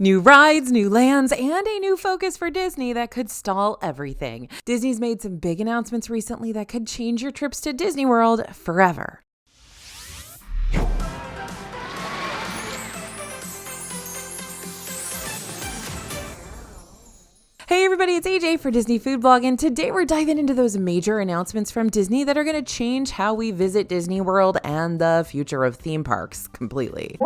New rides, new lands, and a new focus for Disney that could stall everything. Disney's made some big announcements recently that could change your trips to Disney World forever. Hey everybody, it's AJ for Disney Food Blog, and today we're diving into those major announcements from Disney that are going to change how we visit Disney World and the future of theme parks completely.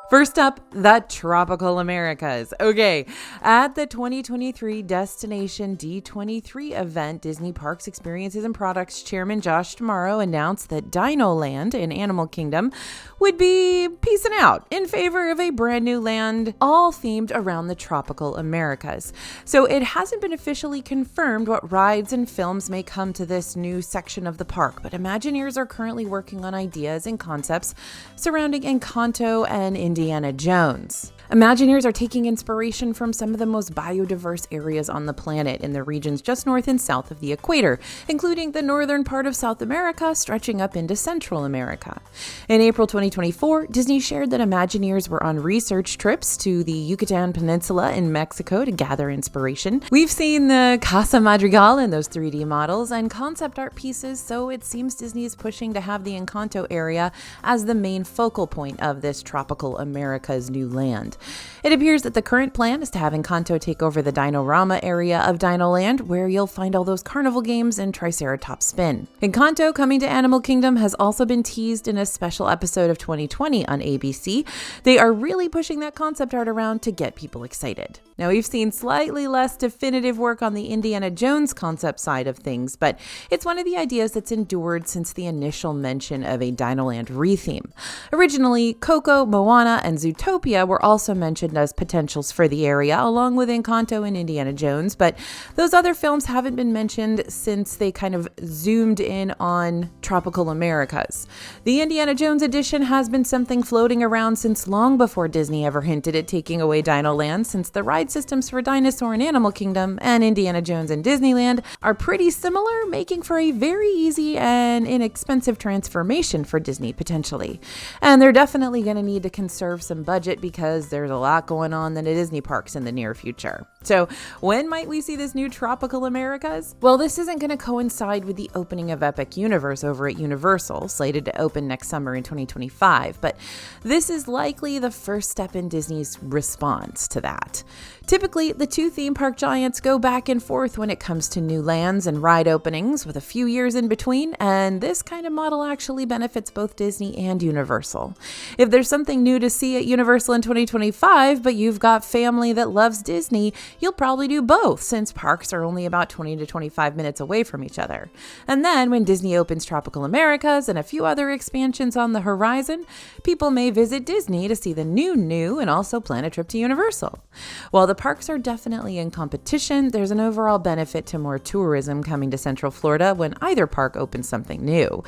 First up, the Tropical Americas. Okay, at the 2023 Destination D23 event, Disney Parks Experiences and Products Chairman Josh D'Amaro announced that Dino Land in Animal Kingdom would be peacing out in favor of a brand new land, all themed around the Tropical Americas. So it hasn't been officially confirmed what rides and films may come to this new section of the park, but Imagineers are currently working on ideas and concepts surrounding Encanto and Indiana Jones. Imagineers are taking inspiration from some of the most biodiverse areas on the planet in the regions just north and south of the equator, including the northern part of South America stretching up into Central America. In April 2024, Disney shared that Imagineers were on research trips to the Yucatan Peninsula in Mexico to gather inspiration. We've seen the Casa Madrigal in those 3D models and concept art pieces, so it seems Disney is pushing to have the Encanto area as the main focal point of this Tropical America's new land. It appears that the current plan is to have Encanto take over the Dino-Rama area of Dino Land, where you'll find all those carnival games and Triceratops Spin. Encanto coming to Animal Kingdom has also been teased in a special episode of 2020 on ABC. They are really pushing that concept art around to get people excited. Now, we've seen slightly less definitive work on the Indiana Jones concept side of things, but it's one of the ideas that's endured since the initial mention of a Dinoland retheme. Originally, Coco, Moana, and Zootopia were also mentioned as potentials for the area, along with Encanto and Indiana Jones, but those other films haven't been mentioned since they kind of zoomed in on Tropical Americas. The Indiana Jones edition has been something floating around since long before Disney ever hinted at taking away Dinoland, since the ride systems for Dinosaur and Animal Kingdom and Indiana Jones and Disneyland are pretty similar, making for a very easy and inexpensive transformation for Disney potentially. And they're definitely going to need to conserve some budget because there's a lot going on in the Disney parks in the near future. So when might we see this new Tropical Americas? Well, this isn't going to coincide with the opening of Epic Universe over at Universal, slated to open next summer in 2025, but this is likely the first step in Disney's response to that. Typically, the two theme park giants go back and forth when it comes to new lands and ride openings, with a few years in between, and this kind of model actually benefits both Disney and Universal. If there's something new to see at Universal in 2025, but you've got family that loves Disney, you'll probably do both, since parks are only about 20 to 25 minutes away from each other. And then, when Disney opens Tropical Americas and a few other expansions on the horizon, people may visit Disney to see the new and also plan a trip to Universal. While the parks are definitely in competition, there's an overall benefit to more tourism coming to Central Florida when either park opens something new.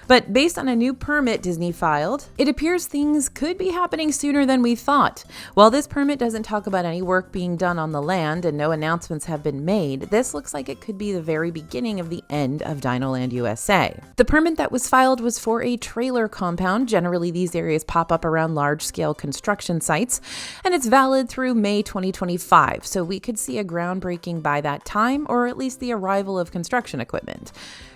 But based on a new permit Disney filed, it appears things could be happening sooner than we thought. While this permit doesn't talk about any work being done on the land and no announcements have been made, this looks like it could be the very beginning of the end of Dinoland USA. The permit that was filed was for a trailer compound. Generally, these areas pop up around large-scale construction sites, and it's valid through May 2025, so we could see a groundbreaking by that time, or at least the arrival of construction equipment.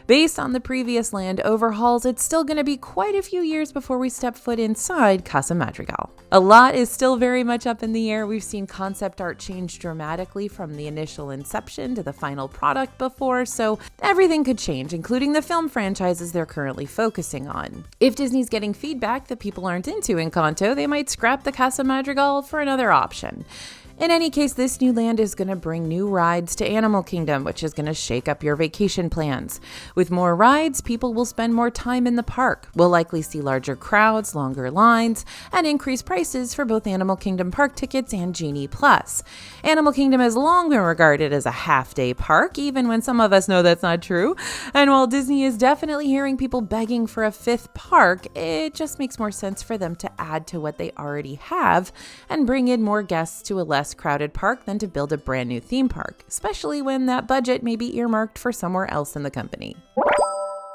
Based on the previous land overhauls, it's still going to be quite a few years before we step foot inside Casa Madrigal. A lot is still very much up in the air. We've seen concept art change dramatically from the initial inception to the final product before, so everything could change, including the film franchises they're currently focusing on. If Disney's getting feedback that people aren't into Encanto, they might scrap the Casa Madrigal for another option. In any case, this new land is going to bring new rides to Animal Kingdom, which is going to shake up your vacation plans. With more rides, people will spend more time in the park. We'll likely see larger crowds, longer lines, and increased prices for both Animal Kingdom park tickets and Genie Plus. Animal Kingdom has long been regarded as a half-day park, even when some of us know that's not true. And while Disney is definitely hearing people begging for a fifth park, it just makes more sense for them to add to what they already have and bring in more guests to a less crowded park than to build a brand new theme park, especially when that budget may be earmarked for somewhere else in the company.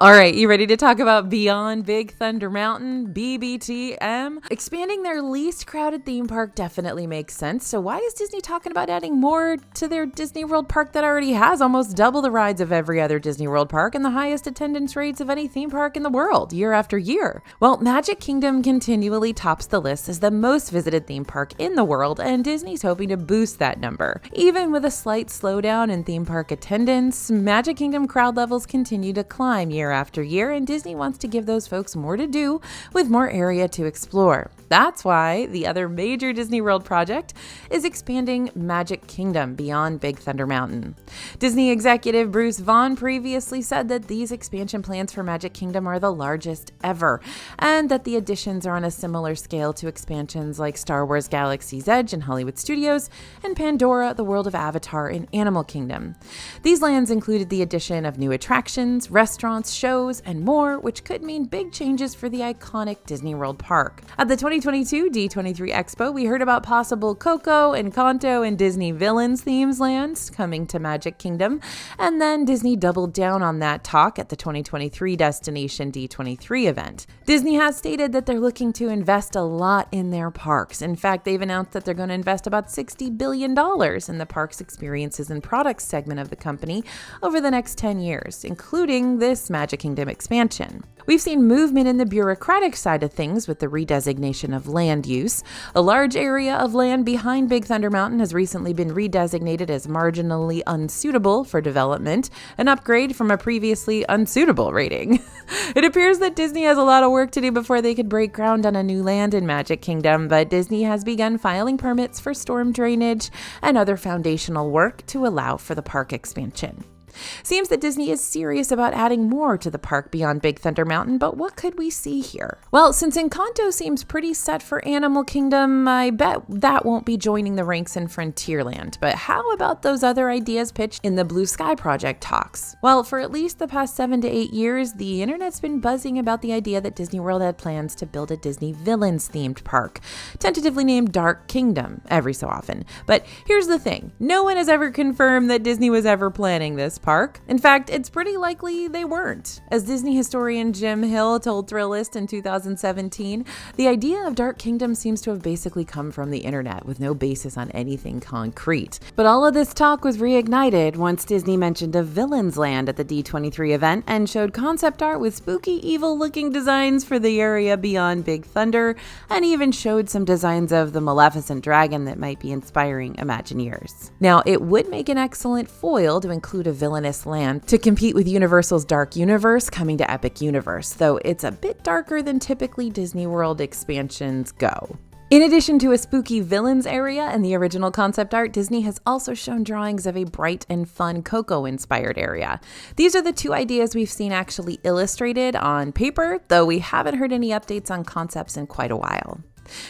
All right, you ready to talk about Beyond Big Thunder Mountain, BBTM? Expanding their least crowded theme park definitely makes sense. So why is Disney talking about adding more to their Disney World park that already has almost double the rides of every other Disney World park and the highest attendance rates of any theme park in the world year after year? Well, Magic Kingdom continually tops the list as the most visited theme park in the world, and Disney's hoping to boost that number. Even with a slight slowdown in theme park attendance, Magic Kingdom crowd levels continue to climb year after year, and Disney wants to give those folks more to do with more area to explore. That's why the other major Disney World project is expanding Magic Kingdom beyond Big Thunder Mountain. Disney executive Bruce Vaughan previously said that these expansion plans for Magic Kingdom are the largest ever, and that the additions are on a similar scale to expansions like Star Wars Galaxy's Edge in Hollywood Studios and Pandora, the World of Avatar in Animal Kingdom. These lands included the addition of new attractions, restaurants, shows, and more, which could mean big changes for the iconic Disney World park. At the 2022 D23 Expo, we heard about possible Coco, Encanto, and Disney Villains themes lands coming to Magic Kingdom, and then Disney doubled down on that talk at the 2023 Destination D23 event. Disney has stated that they're looking to invest a lot in their parks. In fact, they've announced that they're going to invest about $60 billion in the parks, experiences, and products segment of the company over the next 10 years, including this Magic Kingdom expansion. We've seen movement in the bureaucratic side of things with the redesignation of land use. A large area of land behind Big Thunder Mountain has recently been redesignated as marginally unsuitable for development, an upgrade from a previously unsuitable rating. It appears that Disney has a lot of work to do before they could break ground on a new land in Magic Kingdom, but Disney has begun filing permits for storm drainage and other foundational work to allow for the park expansion. Seems that Disney is serious about adding more to the park beyond Big Thunder Mountain, but what could we see here? Well, since Encanto seems pretty set for Animal Kingdom, I bet that won't be joining the ranks in Frontierland. But how about those other ideas pitched in the Blue Sky Project talks? Well, for at least the past 7 to 8 years, the internet's been buzzing about the idea that Disney World had plans to build a Disney Villains themed park, tentatively named Dark Kingdom, every so often. But here's the thing, no one has ever confirmed that Disney was ever planning this park. In fact, it's pretty likely they weren't. As Disney historian Jim Hill told Thrillist in 2017, the idea of Dark Kingdom seems to have basically come from the internet with no basis on anything concrete. But all of this talk was reignited once Disney mentioned a Villains Land at the D23 event and showed concept art with spooky, evil-looking designs for the area beyond Big Thunder, and even showed some designs of the Maleficent dragon that might be inspiring Imagineers. Now, it would make an excellent foil to include a villainous land to compete with Universal's Dark Universe coming to Epic Universe, though it's a bit darker than typically Disney World expansions go. In addition to a spooky villains area and the original concept art, Disney has also shown drawings of a bright and fun Coco-inspired area. These are the two ideas we've seen actually illustrated on paper, though we haven't heard any updates on concepts in quite a while.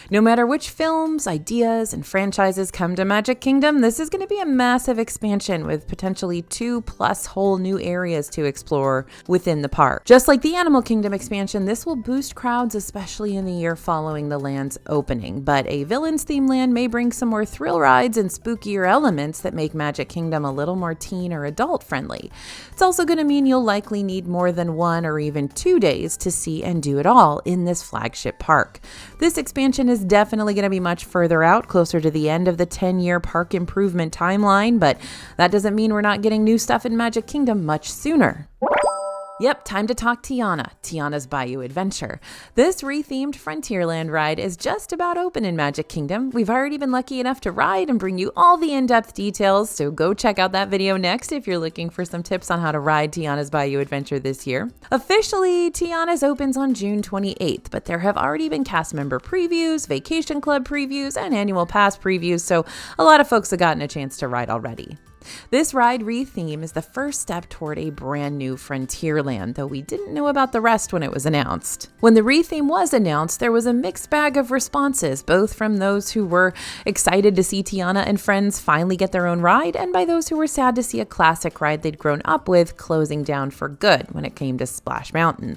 No matter which films, ideas, and franchises come to Magic Kingdom, this is going to be a massive expansion with potentially 2+ whole new areas to explore within the park. Just like the Animal Kingdom expansion, this will boost crowds, especially in the year following the land's opening. But a Villains themed land may bring some more thrill rides and spookier elements that make Magic Kingdom a little more teen or adult friendly. It's also going to mean you'll likely need more than 1 or even 2 days to see and do it all in this flagship park. This expansion is definitely going to be much further out, closer to the end of the 10-year park improvement timeline, but that doesn't mean we're not getting new stuff in Magic Kingdom much sooner. Yep, time to talk Tiana, Tiana's Bayou Adventure. This rethemed Frontierland ride is just about open in Magic Kingdom. We've already been lucky enough to ride and bring you all the in-depth details, so go check out that video next if you're looking for some tips on how to ride Tiana's Bayou Adventure this year. Officially, Tiana's opens on June 28th, but there have already been cast member previews, vacation club previews, and annual pass previews, so a lot of folks have gotten a chance to ride already. This ride re-theme is the first step toward a brand new Frontierland, though we didn't know about the rest when it was announced. When the re-theme was announced, there was a mixed bag of responses, both from those who were excited to see Tiana and friends finally get their own ride, and by those who were sad to see a classic ride they'd grown up with closing down for good when it came to Splash Mountain.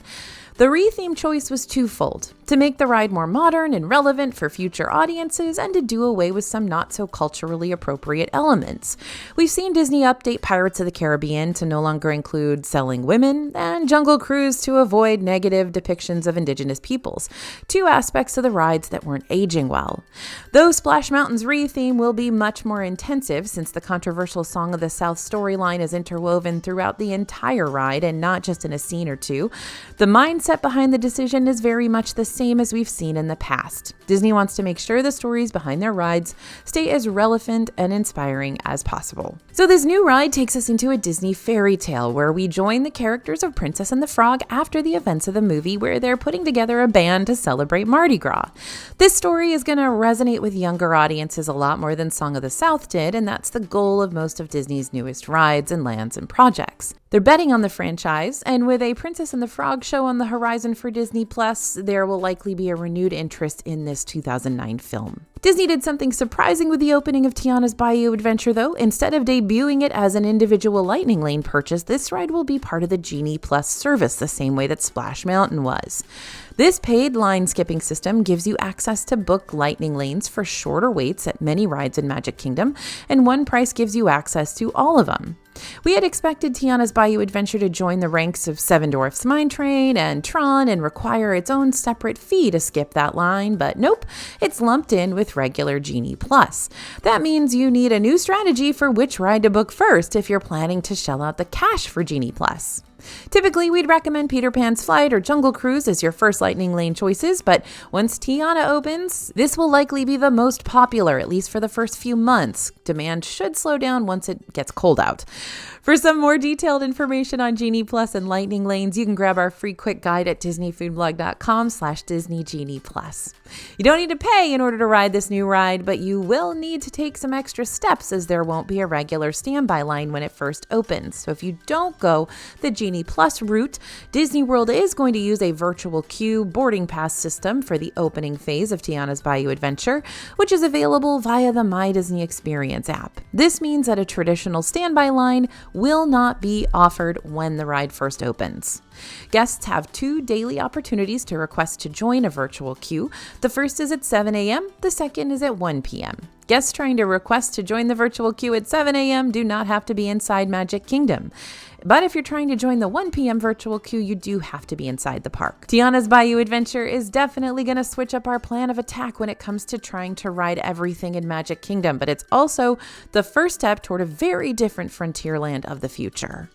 The retheme choice was twofold: to make the ride more modern and relevant for future audiences, and to do away with some not so culturally appropriate elements. We've seen Disney update Pirates of the Caribbean to no longer include selling women, and Jungle Cruise to avoid negative depictions of indigenous peoples, two aspects of the rides that weren't aging well. Though Splash Mountain's retheme will be much more intensive, since the controversial Song of the South storyline is interwoven throughout the entire ride and not just in a scene or two, the mindset behind the decision is very much the same as we've seen in the past. Disney wants to make sure the stories behind their rides stay as relevant and inspiring as possible. So this new ride takes us into a Disney fairy tale where we join the characters of Princess and the Frog after the events of the movie, where they're putting together a band to celebrate Mardi Gras. This story is going to resonate with younger audiences a lot more than Song of the South did, and that's the goal of most of Disney's newest rides and lands and projects. They're betting on the franchise, and with a Princess and the Frog show on the horizon for Disney Plus, there will likely be a renewed interest in this 2009 film. Disney did something surprising with the opening of Tiana's Bayou Adventure, though. Instead of debuting it as an individual Lightning Lane purchase, this ride will be part of the Genie Plus service, the same way that Splash Mountain was. This paid line skipping system gives you access to book Lightning Lanes for shorter waits at many rides in Magic Kingdom, and one price gives you access to all of them. We had expected Tiana's Bayou Adventure to join the ranks of Seven Dwarfs Mine Train and Tron and require its own separate fee to skip that line, but nope, it's lumped in with regular Genie Plus. That means you need a new strategy for which ride to book first if you're planning to shell out the cash for Genie Plus. Typically, we'd recommend Peter Pan's Flight or Jungle Cruise as your first Lightning Lane choices, but once Tiana opens, this will likely be the most popular, at least for the first few months. Demand should slow down once it gets cold out. For some more detailed information on Genie Plus and Lightning Lanes, you can grab our free quick guide at disneyfoodblog.com/DisneyGeniePlus. You don't need to pay in order to ride this new ride, but you will need to take some extra steps as there won't be a regular standby line when it first opens. So if you don't go the Genie Plus route, Disney World is going to use a virtual queue boarding pass system for the opening phase of Tiana's Bayou Adventure, which is available via the My Disney Experience app. This means that a traditional standby line will not be offered when the ride first opens. Guests have 2 daily opportunities to request to join a virtual queue. The first is at 7 a.m., the second is at 1 p.m. Guests trying to request to join the virtual queue at 7 a.m. do not have to be inside Magic Kingdom. But if you're trying to join the 1 p.m. virtual queue, you do have to be inside the park. Tiana's Bayou Adventure is definitely going to switch up our plan of attack when it comes to trying to ride everything in Magic Kingdom, but it's also the first step toward a very different Frontierland of the future.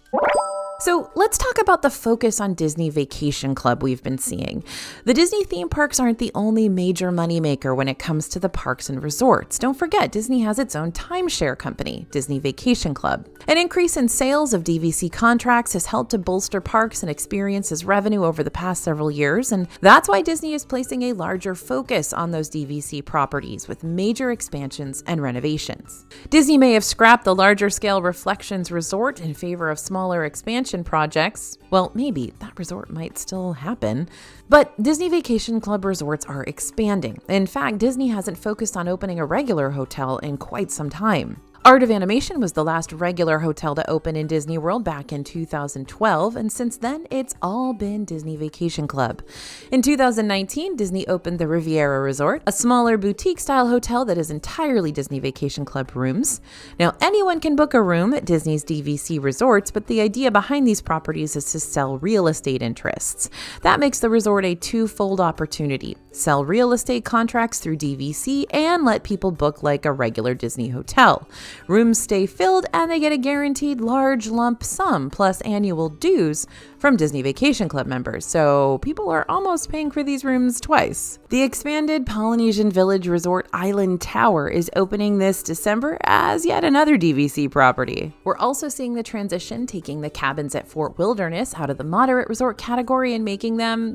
So let's talk about the focus on Disney Vacation Club we've been seeing. The Disney theme parks aren't the only major moneymaker when it comes to the parks and resorts. Don't forget, Disney has its own timeshare company, Disney Vacation Club. An increase in sales of DVC contracts has helped to bolster parks and experiences revenue over the past several years, and that's why Disney is placing a larger focus on those DVC properties with major expansions and renovations. Disney may have scrapped the larger scale Reflections Resort in favor of smaller expansion projects. Well, maybe that resort might still happen, but Disney Vacation Club resorts are expanding. In fact, Disney hasn't focused on opening a regular hotel in quite some time. Art of Animation was the last regular hotel to open in Disney World back in 2012, and since then, it's all been Disney Vacation Club. In 2019, Disney opened the Riviera Resort, a smaller boutique-style hotel that is entirely Disney Vacation Club rooms. Now, anyone can book a room at Disney's DVC resorts, but the idea behind these properties is to sell real estate interests. That makes the resort a twofold opportunity: sell real estate contracts through DVC and let people book like a regular Disney hotel. Rooms stay filled and they get a guaranteed large lump sum plus annual dues from Disney Vacation Club members, so people are almost paying for these rooms twice. The expanded Polynesian Village Resort Island Tower is opening this December as yet another DVC property. We're also seeing the transition, taking the cabins at Fort Wilderness out of the moderate resort category and making them,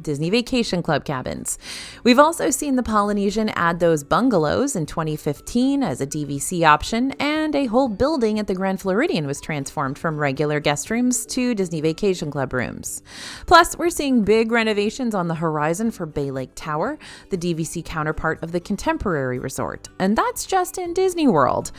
Disney Vacation Club cabins. We've also seen the Polynesian add those bungalows in 2015 as a DVC option, and and a whole building at the Grand Floridian was transformed from regular guest rooms to Disney Vacation Club rooms. Plus, we're seeing big renovations on the horizon for Bay Lake Tower, the DVC counterpart of the Contemporary Resort, and that's just in Disney World.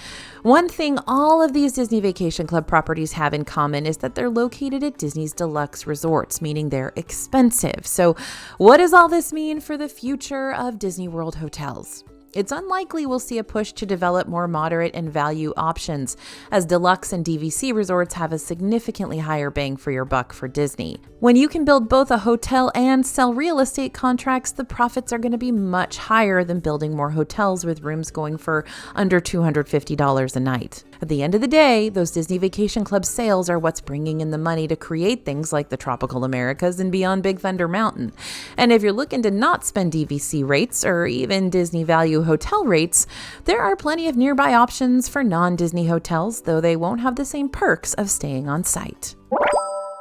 One thing all of these Disney Vacation Club properties have in common is that they're located at Disney's deluxe resorts, meaning they're expensive. So what does all this mean for the future of Disney World hotels? It's unlikely we'll see a push to develop more moderate and value options, as deluxe and DVC resorts have a significantly higher bang for your buck for Disney. When you can build both a hotel and sell real estate contracts, the profits are going to be much higher than building more hotels with rooms going for under $250 a night. At the end of the day, those Disney Vacation Club sales are what's bringing in the money to create things like the Tropical Americas and Beyond Big Thunder Mountain. And if you're looking to not spend DVC rates or even Disney value hotel rates, there are plenty of nearby options for non-Disney hotels, though they won't have the same perks of staying on site.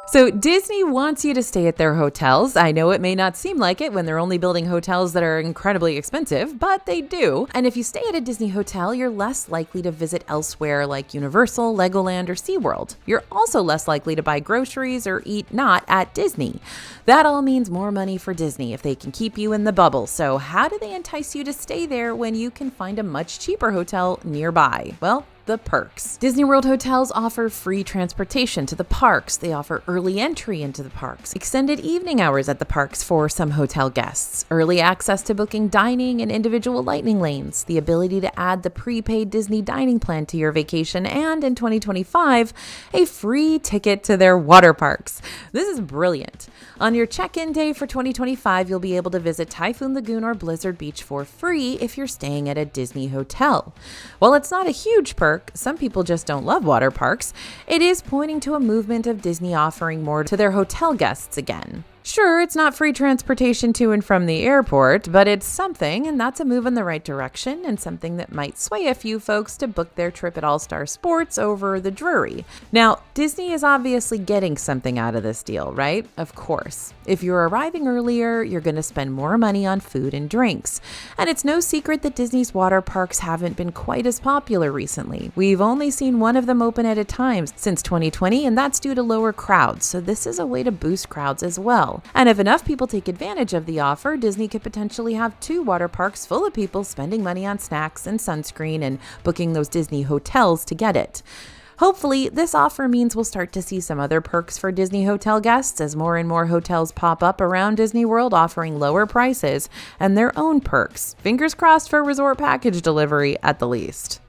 So Disney wants you to stay at their hotels. I know it may not seem like it when they're only building hotels that are incredibly expensive, but they do. And if you stay at a Disney hotel, you're less likely to visit elsewhere like Universal, Legoland, or SeaWorld. You're also less likely to buy groceries or eat not at Disney. That all means more money for Disney if they can keep you in the bubble. So how do they entice you to stay there when you can find a much cheaper hotel nearby? Well, the perks. Disney World hotels offer free transportation to the parks. They offer early entry into the parks, extended evening hours at the parks for some hotel guests, early access to booking dining and individual lightning lanes, the ability to add the prepaid Disney dining plan to your vacation, and in 2025, a free ticket to their water parks. This is brilliant. On your check-in day for 2025, you'll be able to visit Typhoon Lagoon or Blizzard Beach for free if you're staying at a Disney hotel. While it's not a huge perk, some people just don't love water parks, it is pointing to a movement of Disney offering more to their hotel guests again. Sure, it's not free transportation to and from the airport, but it's something, and that's a move in the right direction and something that might sway a few folks to book their trip at All-Star Sports over the Drury. Now, Disney is obviously getting something out of this deal, right? Of course. If you're arriving earlier, you're going to spend more money on food and drinks. And it's no secret that Disney's water parks haven't been quite as popular recently. We've only seen one of them open at a time since 2020, and that's due to lower crowds, so this is a way to boost crowds as well. And if enough people take advantage of the offer, Disney could potentially have 2 water parks full of people spending money on snacks and sunscreen and booking those Disney hotels to get it. Hopefully, this offer means we'll start to see some other perks for Disney hotel guests as more and more hotels pop up around Disney World offering lower prices and their own perks. Fingers crossed for resort package delivery at the least.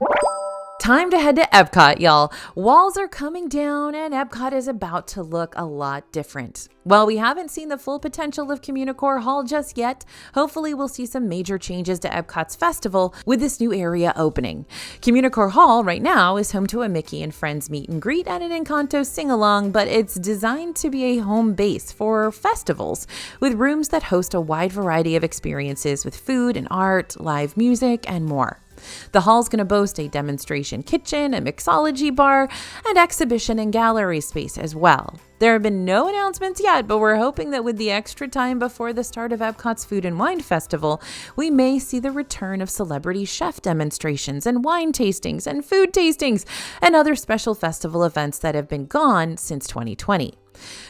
Time to head to Epcot, y'all. Walls are coming down and Epcot is about to look a lot different. While we haven't seen the full potential of Communicore Hall just yet, hopefully we'll see some major changes to Epcot's festival with this new area opening. Communicore Hall right now is home to a Mickey and Friends meet and greet and an Encanto sing-along, but it's designed to be a home base for festivals with rooms that host a wide variety of experiences with food and art, live music, and more. The hall's going to boast a demonstration kitchen, a mixology bar, and exhibition and gallery space as well. There have been no announcements yet, but we're hoping that with the extra time before the start of Epcot's Food and Wine Festival, we may see the return of celebrity chef demonstrations and wine tastings and food tastings and other special festival events that have been gone since 2020.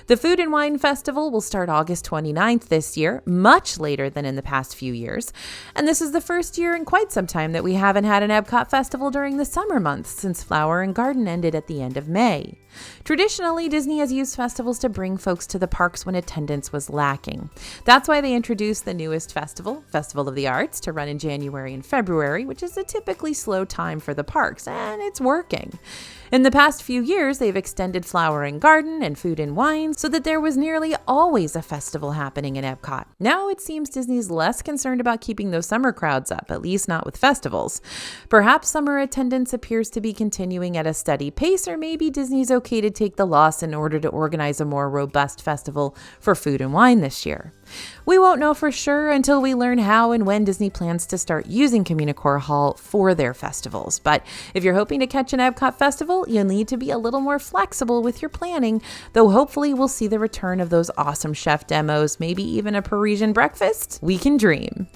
The Food and Wine Festival will start August 29th this year, much later than in the past few years. And this is the first year in quite some time that we haven't had an Epcot festival during the summer months since Flower and Garden ended at the end of May. Traditionally, Disney has used festivals to bring folks to the parks when attendance was lacking. That's why they introduced the newest festival, Festival of the Arts, to run in January and February, which is a typically slow time for the parks, and it's working. In the past few years, they've extended Flower and Garden and Food and Wine so that there was nearly always a festival happening in Epcot. Now it seems Disney's less concerned about keeping those summer crowds up, at least not with festivals. Perhaps summer attendance appears to be continuing at a steady pace, or maybe Disney's okay to take the loss in order to organize a more robust festival for Food and Wine this year. We won't know for sure until we learn how and when Disney plans to start using Communicore Hall for their festivals. But if you're hoping to catch an Epcot festival, you'll need to be a little more flexible with your planning, though hopefully we'll see the return of those awesome chef demos, maybe even a Parisian breakfast. We can dream.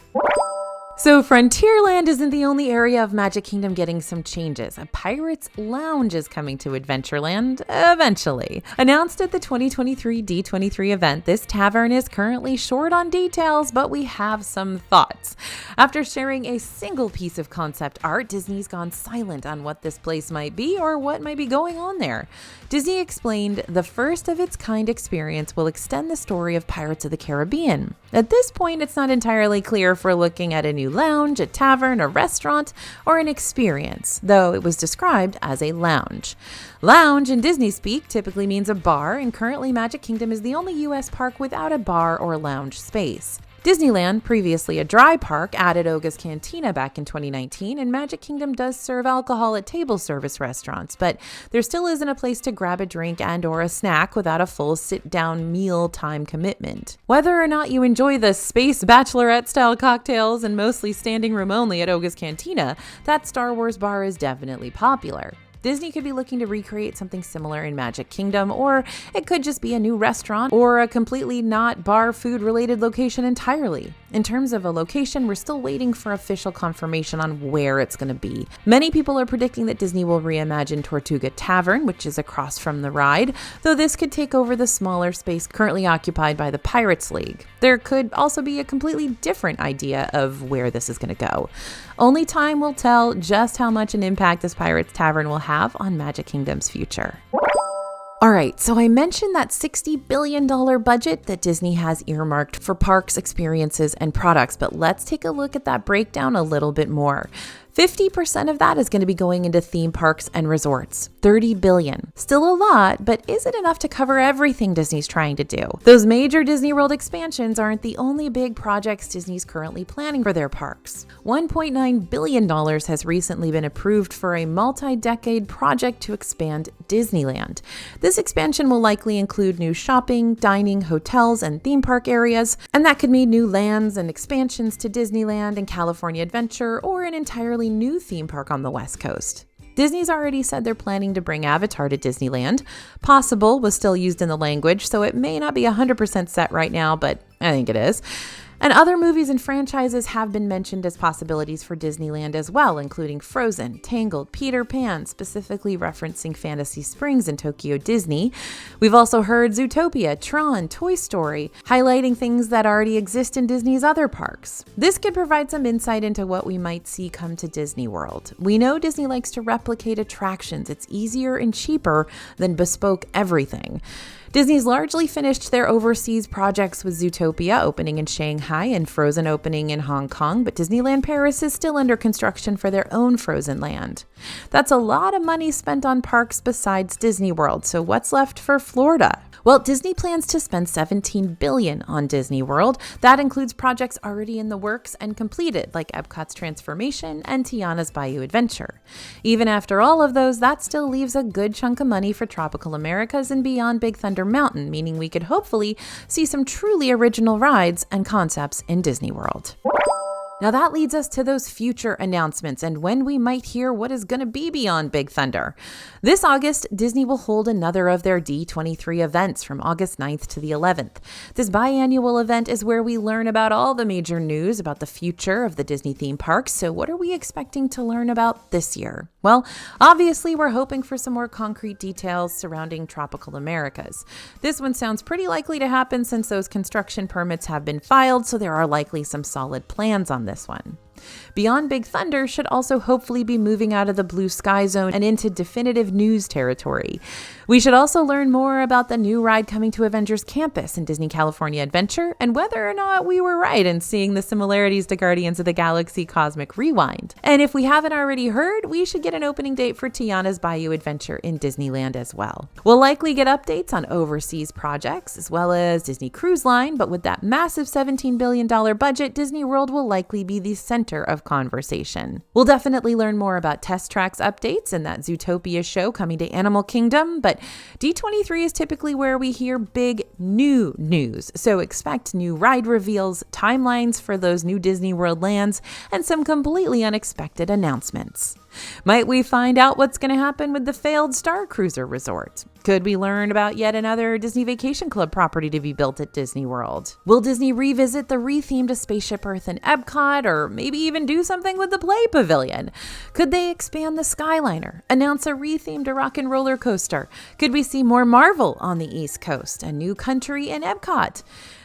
So Frontierland isn't the only area of Magic Kingdom getting some changes. A Pirate's Lounge is coming to Adventureland eventually. Announced at the 2023 D23 event, this tavern is currently short on details, but we have some thoughts. After sharing a single piece of concept art, Disney's gone silent on what this place might be or what might be going on there. Disney explained the first of its kind experience will extend the story of Pirates of the Caribbean. At this point, it's not entirely clear if we're looking at a new lounge, a tavern, a restaurant, or an experience, though it was described as a lounge. Lounge in Disney speak typically means a bar, and currently Magic Kingdom is the only U.S. park without a bar or lounge space. Disneyland, previously a dry park, added Oga's Cantina back in 2019, and Magic Kingdom does serve alcohol at table service restaurants, but there still isn't a place to grab a drink and or a snack without a full sit-down meal time commitment. Whether or not you enjoy the space bachelorette-style cocktails and mostly standing room only at Oga's Cantina, that Star Wars bar is definitely popular. Disney could be looking to recreate something similar in Magic Kingdom, or it could just be a new restaurant or a completely not bar food related location entirely. In terms of a location, we're still waiting for official confirmation on where it's going to be. Many people are predicting that Disney will reimagine Tortuga Tavern, which is across from the ride, though this could take over the smaller space currently occupied by the Pirates League. There could also be a completely different idea of where this is going to go. Only time will tell just how much an impact this Pirates Tavern will have on Magic Kingdom's future. All right, so I mentioned that $60 billion budget that Disney has earmarked for parks, experiences, and products, but let's take a look at that breakdown a little bit more. 50% of that is going to be going into theme parks and resorts. $30 billion. Still a lot, but is it enough to cover everything Disney's trying to do? Those major Disney World expansions aren't the only big projects Disney's currently planning for their parks. $1.9 billion has recently been approved for a multi-decade project to expand Disneyland. This expansion will likely include new shopping, dining, hotels, and theme park areas, and that could mean new lands and expansions to Disneyland and California Adventure, or an entirely new theme park on the West Coast. Disney's already said they're planning to bring Avatar to Disneyland. Possible was still used in the language, so it may not be 100% set right now, but I think it is. And other movies and franchises have been mentioned as possibilities for Disneyland as well, including Frozen, Tangled, Peter Pan, specifically referencing Fantasy Springs in Tokyo Disney. We've also heard Zootopia, Tron, Toy Story, highlighting things that already exist in Disney's other parks. This could provide some insight into what we might see come to Disney World. We know Disney likes to replicate attractions. It's easier and cheaper than bespoke everything. Disney's largely finished their overseas projects, with Zootopia opening in Shanghai and Frozen opening in Hong Kong, but Disneyland Paris is still under construction for their own Frozen land. That's a lot of money spent on parks besides Disney World, so what's left for Florida? Well, Disney plans to spend $17 billion on Disney World. That includes projects already in the works and completed, like Epcot's transformation and Tiana's Bayou Adventure. Even after all of those, that still leaves a good chunk of money for Tropical Americas and Beyond Big Thunder Mountain, meaning we could hopefully see some truly original rides and concepts in Disney World. Now that leads us to those future announcements and when we might hear what is going to be Beyond Big Thunder. This August, Disney will hold another of their D23 events from August 9th to the 11th. This biannual event is where we learn about all the major news about the future of the Disney theme parks. So what are we expecting to learn about this year? Well, obviously we're hoping for some more concrete details surrounding Tropical Americas. This one sounds pretty likely to happen since those construction permits have been filed, so there are likely some solid plans on this one. Beyond Big Thunder should also hopefully be moving out of the blue sky zone and into definitive news territory. We should also learn more about the new ride coming to Avengers Campus in Disney California Adventure and whether or not we were right in seeing the similarities to Guardians of the Galaxy Cosmic Rewind. And if we haven't already heard, we should get an opening date for Tiana's Bayou Adventure in Disneyland as well. We'll likely get updates on overseas projects as well as Disney Cruise Line, but with that massive $17 billion budget, Disney World will likely be the center of conversation. We'll definitely learn more about Test Tracks updates and that Zootopia show coming to Animal Kingdom, but D23 is typically where we hear big new news, so expect new ride reveals, timelines for those new Disney World lands, and some completely unexpected announcements. Might we find out what's going to happen with the failed Star Cruiser resort? Could we learn about yet another Disney Vacation Club property to be built at Disney World? Will Disney revisit the rethemed Spaceship Earth in Epcot, or maybe even do something with the Play Pavilion? Could they expand the Skyliner, announce a rethemed rock and roller coaster? Could we see more Marvel on the East Coast, a new country in Epcot?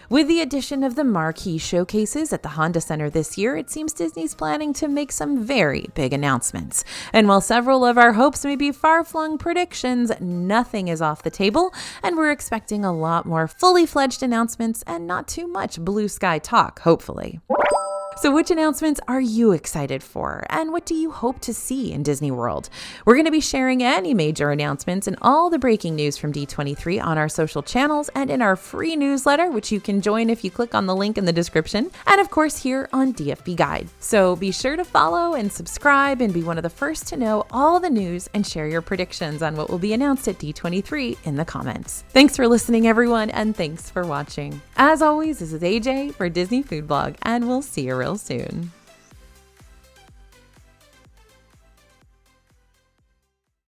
With the addition of the marquee showcases at the Honda Center this year, it seems Disney's planning to make some very big announcements. And while several of our hopes may be far-flung predictions, nothing is off the table, and we're expecting a lot more fully fledged announcements and not too much blue sky talk, hopefully. So which announcements are you excited for? And what do you hope to see in Disney World? We're going to be sharing any major announcements and all the breaking news from D23 on our social channels and in our free newsletter, which you can join if you click on the link in the description, and of course here on DFB Guide. So be sure to follow and subscribe and be one of the first to know all the news and share your predictions on what will be announced at D23 in the comments. Thanks for listening, everyone, and thanks for watching. As always, this is AJ for Disney Food Blog, and we'll see you real soon.